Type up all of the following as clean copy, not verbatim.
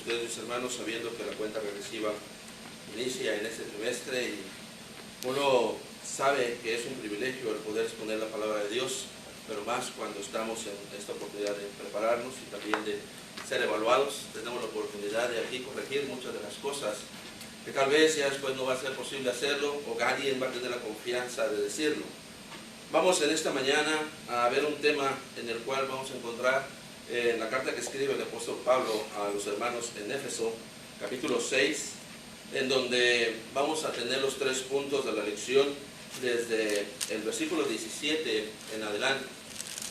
ustedes, mis hermanos, sabiendo que la cuenta regresiva inicia en este trimestre y uno sabe que es un privilegio el poder exponer la palabra de Dios, pero más cuando estamos en esta oportunidad de prepararnos y también de ser evaluados. Tenemos la oportunidad de aquí corregir muchas de las cosas que tal vez ya después no va a ser posible hacerlo o que alguien va a tener la confianza de decirlo. Vamos en esta mañana a ver un tema en el cual vamos a encontrar en la carta que escribe el apóstol Pablo a los hermanos en Éfeso, capítulo 6, en donde vamos a tener los 3 puntos de la lección desde el versículo 17 en adelante.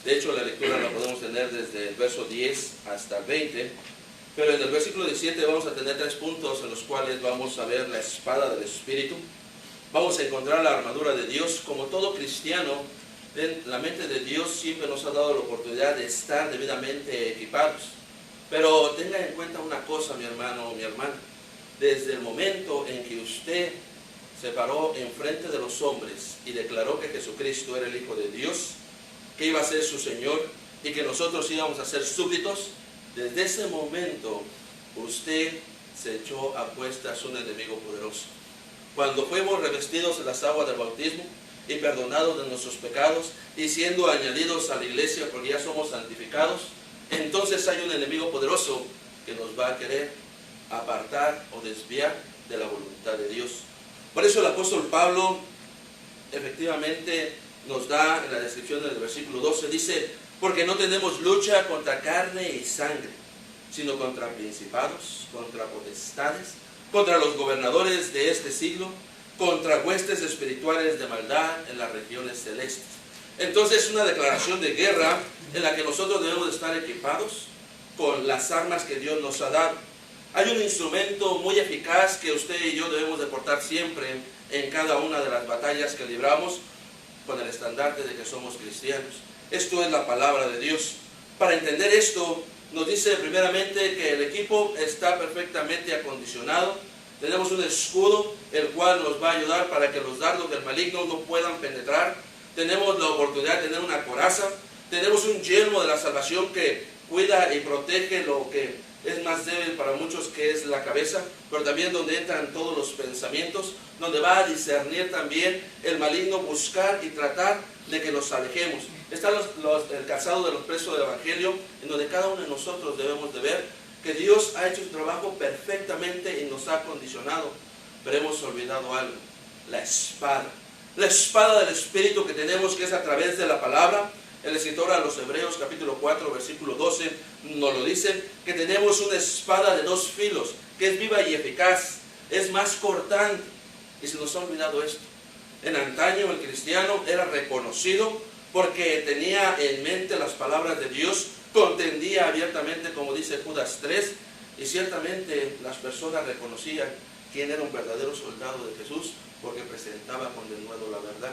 De hecho, la lectura la podemos tener desde el verso 10 hasta el 20, pero en el versículo 17 vamos a tener 3 puntos en los cuales vamos a ver la espada del Espíritu. Vamos a encontrar la armadura de Dios. Como todo cristiano, en la mente de Dios siempre nos ha dado la oportunidad de estar debidamente equipados. Pero tenga en cuenta una cosa, mi hermano o mi hermana. Desde el momento en que usted se paró enfrente de los hombres y declaró que Jesucristo era el Hijo de Dios, que iba a ser su Señor y que nosotros íbamos a ser súbditos, desde ese momento usted se echó a cuestas un enemigo poderoso. Cuando fuimos revestidos en las aguas del bautismo y perdonados de nuestros pecados y siendo añadidos a la iglesia porque ya somos santificados, entonces hay un enemigo poderoso que nos va a querer apartar o desviar de la voluntad de Dios. Por eso el apóstol Pablo efectivamente nos da en la descripción del versículo 12, dice: porque no tenemos lucha contra carne y sangre, sino contra principados, contra potestades, contra los gobernadores de este siglo, contra huestes espirituales de maldad en las regiones celestes. Entonces es una declaración de guerra en la que nosotros debemos de estar equipados con las armas que Dios nos ha dado. Hay un instrumento muy eficaz que usted y yo debemos de portar siempre en cada una de las batallas que libramos con el estandarte de que somos cristianos. Esto es la palabra de Dios. Para entender esto, nos dice primeramente que el equipo está perfectamente acondicionado. Tenemos un escudo, el cual nos va a ayudar para que los dardos del maligno no puedan penetrar. Tenemos la oportunidad de tener una coraza. Tenemos un yelmo de la salvación que cuida y protege lo que es más débil para muchos, que es la cabeza, pero también donde entran todos los pensamientos, donde va a discernir también el maligno, buscar y tratar de que los alejemos. Está el calzado de los presos del Evangelio, en donde cada uno de nosotros debemos de ver que Dios ha hecho su trabajo perfectamente y nos ha acondicionado, pero hemos olvidado algo: la espada. La espada del Espíritu que tenemos, que es a través de la palabra. El escritor a los Hebreos capítulo 4 versículo 12 nos lo dice, que tenemos una espada de 2 filos, que es viva y eficaz, es más cortante. Y se nos ha olvidado esto. En antaño el cristiano era reconocido porque tenía en mente las palabras de Dios, contendía abiertamente, como dice Judas 3, y ciertamente las personas reconocían quién era un verdadero soldado de Jesús, porque presentaba con denuedo la verdad.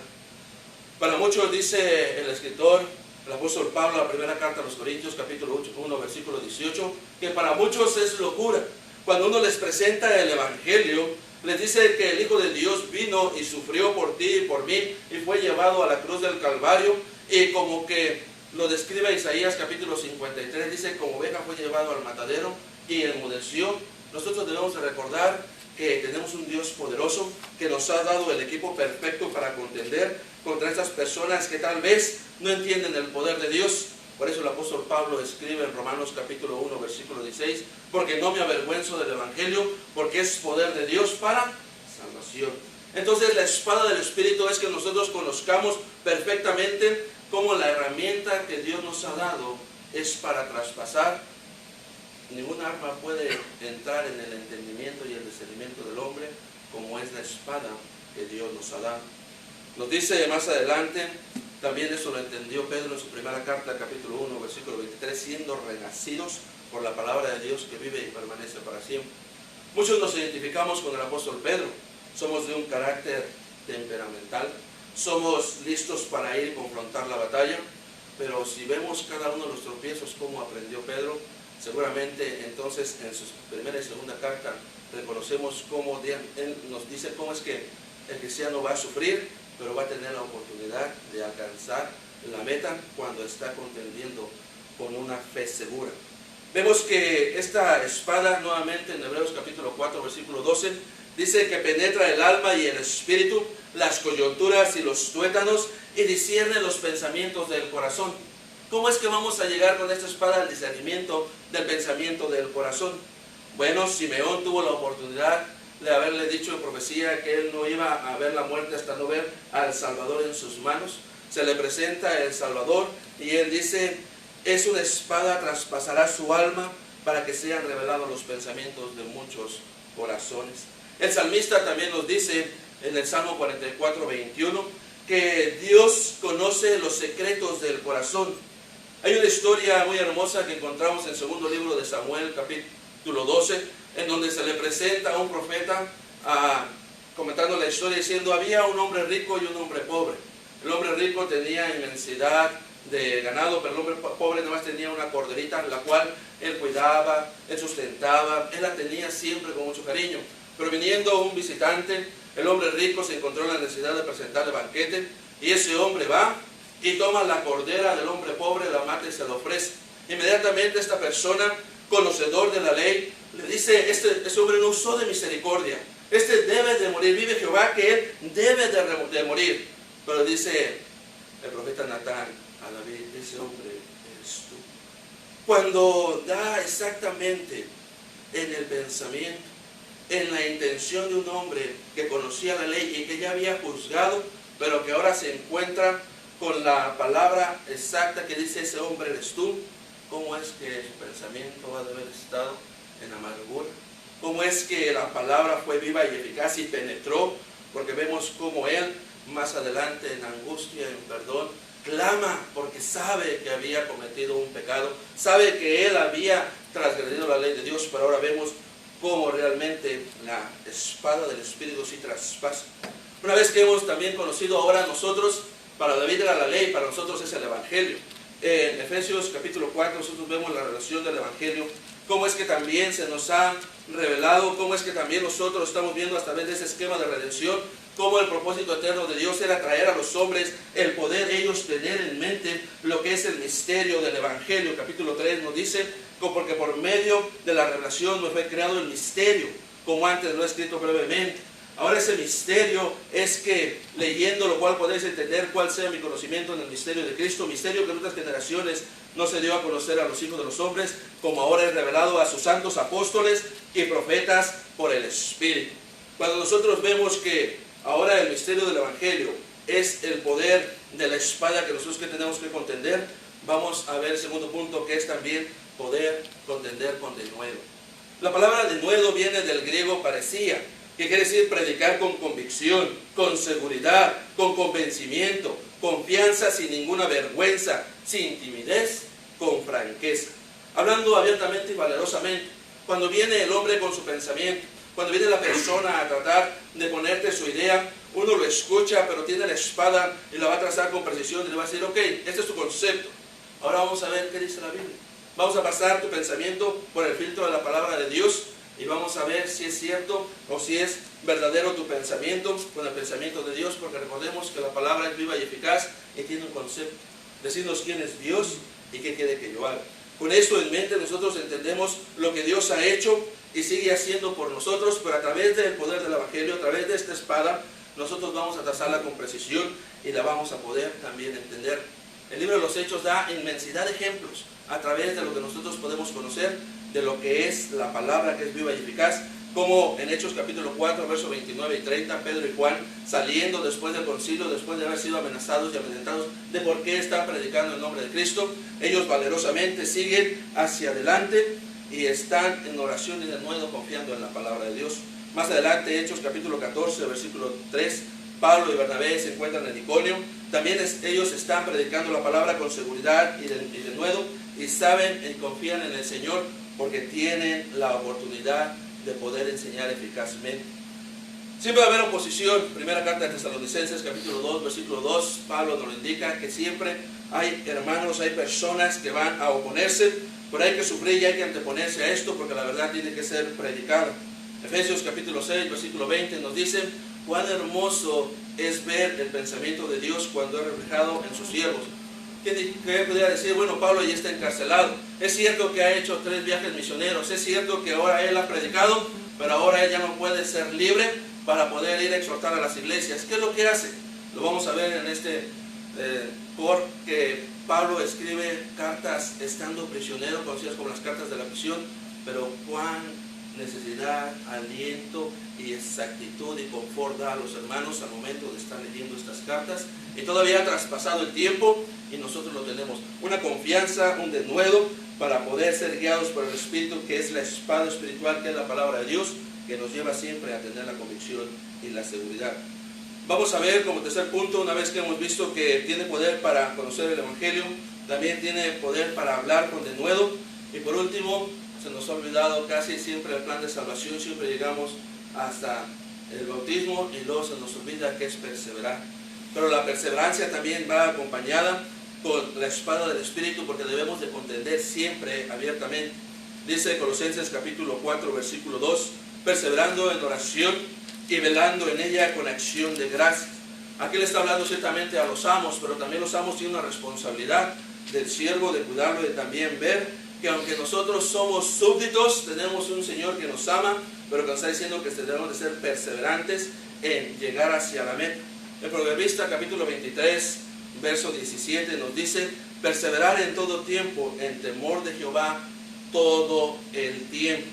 Para muchos, dice el escritor, el apóstol Pablo, la primera carta a los Corintios, capítulo 1, versículo 18, que para muchos es locura. Cuando uno les presenta el Evangelio, les dice que el Hijo de Dios vino y sufrió por ti y por mí, y fue llevado a la cruz del Calvario, y como que lo describe Isaías capítulo 53, dice: como oveja fue llevado al matadero y enmudeció. Nosotros debemos de recordar que tenemos un Dios poderoso que nos ha dado el equipo perfecto para contender contra estas personas que tal vez no entienden el poder de Dios. Por eso el apóstol Pablo escribe en Romanos capítulo 1 versículo 16: porque no me avergüenzo del Evangelio, porque es poder de Dios para salvación. Entonces la espada del Espíritu es que nosotros conozcamos perfectamente cómo la herramienta que Dios nos ha dado es para traspasar. Ningún arma puede entrar en el entendimiento y el discernimiento del hombre como es la espada que Dios nos ha dado. Nos dice más adelante, también eso lo entendió Pedro en su primera carta, capítulo 1, versículo 23, siendo renacidos por la palabra de Dios que vive y permanece para siempre. Muchos nos identificamos con el apóstol Pedro. Somos de un carácter temperamental, somos listos para ir y confrontar la batalla, pero si vemos cada uno de los tropiezos como aprendió Pedro, seguramente entonces en su primera y segunda carta reconocemos cómo él nos dice cómo es que el cristiano va a sufrir, pero va a tener la oportunidad de alcanzar la meta cuando está contendiendo con una fe segura. Vemos que esta espada, nuevamente en Hebreos capítulo 4, versículo 12, dice que penetra el alma y el espíritu, las coyunturas y los tuétanos, y discierne los pensamientos del corazón. ¿Cómo es que vamos a llegar con esta espada al discernimiento del pensamiento del corazón? Bueno, Simeón tuvo la oportunidad de haberle dicho en profecía que él no iba a ver la muerte hasta no ver al Salvador en sus manos. Se le presenta el Salvador y él dice: es una espada, traspasará su alma para que sean revelados los pensamientos de muchos corazones. El salmista también nos dice en el Salmo 44, 21, que Dios conoce los secretos del corazón. Hay una historia muy hermosa que encontramos en el segundo libro de Samuel, capítulo 12, en donde se le presenta a un profeta comentando la historia diciendo: había un hombre rico y un hombre pobre. El hombre rico tenía inmensidad de ganado, pero el hombre pobre nada más tenía una corderita, la cual él cuidaba, él sustentaba, él la tenía siempre con mucho cariño. Pero viniendo un visitante, el hombre rico se encontró en la necesidad de presentarle banquete, y ese hombre va y toma la cordera del hombre pobre, la mata y se la ofrece. Inmediatamente esta persona, conocedor de la ley, le dice: este hombre no usó de misericordia, este debe de morir, vive Jehová que él debe de morir. Pero dice el profeta Natán a David: ese hombre eres tú. Cuando da exactamente en el pensamiento, en la intención de un hombre que conocía la ley y que ya había juzgado, pero que ahora se encuentra con la palabra exacta que dice: ese hombre eres tú, ¿cómo es que su pensamiento ha de haber estado en amargura? ¿Cómo es que la palabra fue viva y eficaz y penetró? Porque vemos cómo él más adelante, en angustia, en perdón, clama porque sabe que había cometido un pecado, sabe que él había transgredido la ley de Dios, pero ahora vemos cómo realmente la espada del Espíritu sí traspasa. Una vez que hemos también conocido ahora nosotros, para David era la ley, para nosotros es el Evangelio. En Efesios capítulo 4 nosotros vemos la relación del Evangelio, cómo es que también se nos ha revelado, cómo es que también nosotros estamos viendo a través de ese esquema de redención, cómo el propósito eterno de Dios era traer a los hombres el poder ellos tener en mente lo que es el misterio del Evangelio. Capítulo 3 nos dice: porque por medio de la revelación nos fue creado el misterio, como antes lo he escrito brevemente. Ahora ese misterio es que, leyendo lo cual podéis entender cuál sea mi conocimiento en el misterio de Cristo, misterio que en otras generaciones no se dio a conocer a los hijos de los hombres, como ahora es revelado a sus santos apóstoles y profetas por el Espíritu. Cuando nosotros vemos que ahora el misterio del Evangelio es el poder de la espada que nosotros que tenemos que contender, vamos a ver el segundo punto, que es también poder contender con denuedo. La palabra denuedo viene del griego parecía, que quiere decir predicar con convicción, con seguridad, con convencimiento, confianza, sin ninguna vergüenza, sin timidez, con franqueza. Hablando abiertamente y valerosamente. Cuando viene el hombre con su pensamiento, cuando viene la persona a tratar de ponerte su idea, uno lo escucha, pero tiene la espada y la va a trazar con precisión y le va a decir: ok, este es tu concepto. Ahora vamos a ver qué dice la Biblia. Vamos a pasar tu pensamiento por el filtro de la palabra de Dios y vamos a ver si es cierto o si es verdadero tu pensamiento con el pensamiento de Dios, porque recordemos que la palabra es viva y eficaz y tiene un concepto. Decirnos quién es Dios y qué quiere que yo haga. Con esto en mente nosotros entendemos lo que Dios ha hecho y sigue haciendo por nosotros, pero a través del poder del Evangelio, a través de esta espada, nosotros vamos a trazarla con precisión y la vamos a poder también entender. El libro de los Hechos da inmensidad de ejemplos a través de lo que nosotros podemos conocer de lo que es la palabra que es viva y eficaz, como en Hechos capítulo 4, versos 29 y 30, Pedro y Juan saliendo después del concilio, después de haber sido amenazados y amedrentados de por qué están predicando el nombre de Cristo, ellos valerosamente siguen hacia adelante y están en oración y de nuevo confiando en la palabra de Dios. Más adelante, Hechos capítulo 14, versículo 3, Pablo y Bernabé se encuentran en Iconio. También ellos están predicando la palabra con seguridad y de nuevo, y saben y confían en el Señor porque tienen la oportunidad de poder enseñar eficazmente. Siempre va a haber oposición. Primera carta de Tesalonicenses, capítulo 2, versículo 2, Pablo nos lo indica, que siempre hay hermanos, hay personas que van a oponerse, pero hay que sufrir y hay que anteponerse a esto porque la verdad tiene que ser predicada. Efesios capítulo 6, versículo 20 nos dice: cuán hermoso es ver el pensamiento de Dios cuando es reflejado en sus siervos. ¿Qué podría decir? Bueno, Pablo ya está encarcelado. Es cierto que ha hecho 3 viajes misioneros. Es cierto que ahora él ha predicado, pero ahora él ya no puede ser libre para poder ir a exhortar a las iglesias. ¿Qué es lo que hace? Lo vamos a ver en porque Pablo escribe cartas estando prisionero, conocidas como las cartas de la prisión, pero cuán necesidad, aliento y exactitud y confort da a los hermanos al momento de estar leyendo estas cartas. Y todavía ha traspasado el tiempo y nosotros lo tenemos. Una confianza, un denuedo para poder ser guiados por el Espíritu, que es la espada espiritual, que es la palabra de Dios, que nos lleva siempre a tener la convicción y la seguridad. Vamos a ver como tercer punto, una vez que hemos visto que tiene poder para conocer el Evangelio, también tiene poder para hablar con denuedo. Y por último, se nos ha olvidado casi siempre el plan de salvación, siempre llegamos hasta el bautismo y luego se nos olvida que es perseverar. Pero la perseverancia también va acompañada con la espada del Espíritu, porque debemos de contender siempre abiertamente. Dice Colosenses capítulo 4 versículo 2, perseverando en oración y velando en ella con acción de gracias. Aquí le está hablando ciertamente a los amos, pero también los amos tienen una responsabilidad del siervo de cuidarlo y de también ver que aunque nosotros somos súbditos, tenemos un Señor que nos ama, pero que nos está diciendo que debemos de ser perseverantes en llegar hacia la meta. El Proverbista capítulo 23 verso 17 nos dice: perseverar en todo tiempo, en temor de Jehová todo el tiempo.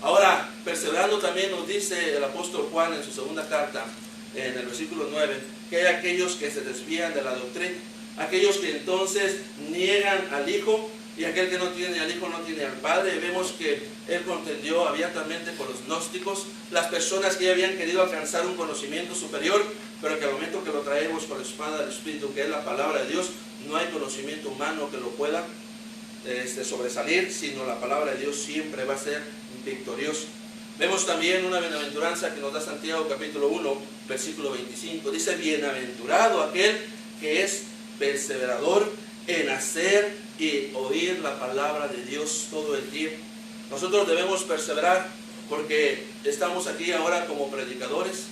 Ahora, perseverando también nos dice el apóstol Juan en su segunda carta, en el versículo 9, que hay aquellos que se desvían de la doctrina, aquellos que entonces niegan al Hijo, y aquel que no tiene al Hijo no tiene al Padre. Vemos que él contendió abiertamente con los gnósticos, las personas que ya habían querido alcanzar un conocimiento superior, pero que al momento que lo traemos con la espada del Espíritu, que es la palabra de Dios, no hay conocimiento humano que lo pueda sobresalir, sino la palabra de Dios siempre va a ser victoriosa. Vemos también una bienaventuranza que nos da Santiago capítulo 1 versículo 25. Dice: bienaventurado aquel que es perseverador en hacer y oír la palabra de Dios todo el tiempo. Nosotros debemos perseverar porque estamos aquí ahora como predicadores.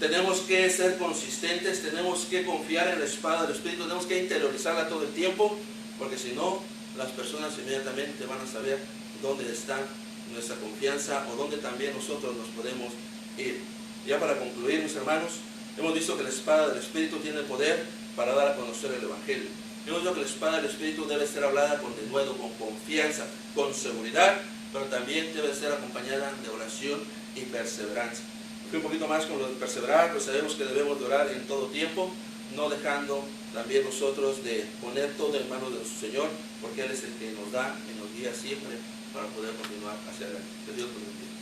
Tenemos que ser consistentes, tenemos que confiar en la espada del Espíritu, tenemos que interiorizarla todo el tiempo, porque si no, las personas inmediatamente van a saber dónde está nuestra confianza o dónde también nosotros nos podemos ir. Ya para concluir, mis hermanos, hemos visto que la espada del Espíritu tiene poder para dar a conocer el Evangelio. Hemos visto que la espada del Espíritu debe ser hablada con denuedo, con confianza, con seguridad, pero también debe ser acompañada de oración y perseverancia. Un poquito más con lo de perseverar, pues sabemos que debemos de orar en todo tiempo, no dejando también nosotros de poner todo en manos de nuestro Señor, porque Él es el que nos da y nos guía siempre para poder continuar hacia adelante. Que Dios nos bendiga.